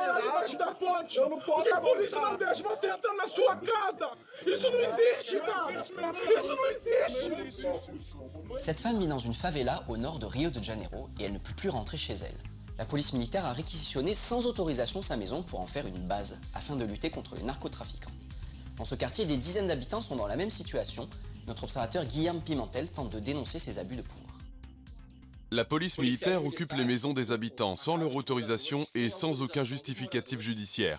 embaixo da ponte. Eu não posso. Porque a polícia não deixa você entrar na sua casa. Isso não existe, cara. Isso não existe. Cette femme vit dans une favela au nord de Rio de Janeiro et elle ne peut plus rentrer chez elle. La police militaire a réquisitionné sans autorisation sa maison pour en faire une base afin de lutter contre les narcotrafiquants. Dans ce quartier, des dizaines d'habitants sont dans la même situation. Notre observateur Guilherme Pimentel tente de dénoncer ces abus de pouvoir. La police militaire occupe les maisons des habitants sans leur autorisation et sans aucun justificatif judiciaire.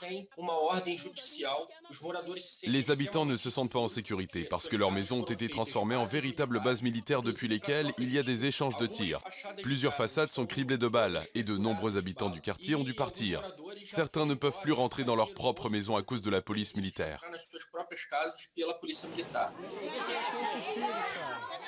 Les habitants ne se sentent pas en sécurité parce que leurs maisons ont été transformées en véritables bases militaires depuis lesquelles il y a des échanges de tirs. Plusieurs façades sont criblées de balles et de nombreux habitants du quartier ont dû partir. Certains ne peuvent plus rentrer dans leur propre maison à cause de la police militaire.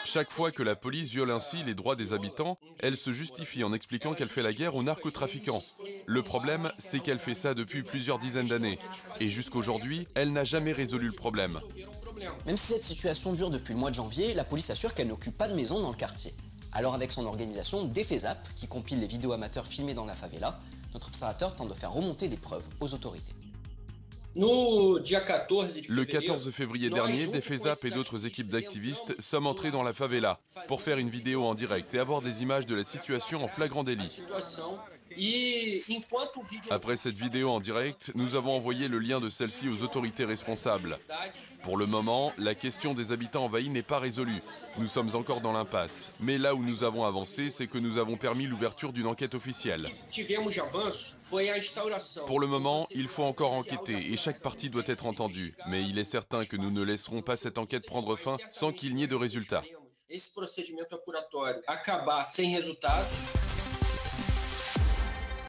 Chaque fois que la police viole ainsi les droits des habitants, elle se justifie en expliquant qu'elle fait la guerre aux narcotrafiquants. Le problème, c'est qu'elle fait ça depuis plusieurs dizaines d'années. Et jusqu'aujourd'hui, elle n'a jamais résolu le problème. Même si cette situation dure depuis le mois de janvier, la police assure qu'elle n'occupe pas de maison dans le quartier. Alors avec son organisation DEFESAP, qui compile les vidéos amateurs filmées dans la favela, notre observateur tente de faire remonter des preuves aux autorités. Le 14 février dernier, DEFESAP et d'autres équipes d'activistes sommes entrés dans la favela pour faire une vidéo en direct et avoir des images de la situation en flagrant délit. Après cette vidéo en direct, nous avons envoyé le lien de celle-ci aux autorités responsables. Pour le moment, la question des habitants envahis n'est pas résolue. Nous sommes encore dans l'impasse. Mais là où nous avons avancé, c'est que nous avons permis l'ouverture d'une enquête officielle. Pour le moment, il faut encore enquêter et chaque partie doit être entendue. Mais il est certain que nous ne laisserons pas cette enquête prendre fin sans qu'il n'y ait de résultats. Esse procedimento apuratório acabar sem resultados.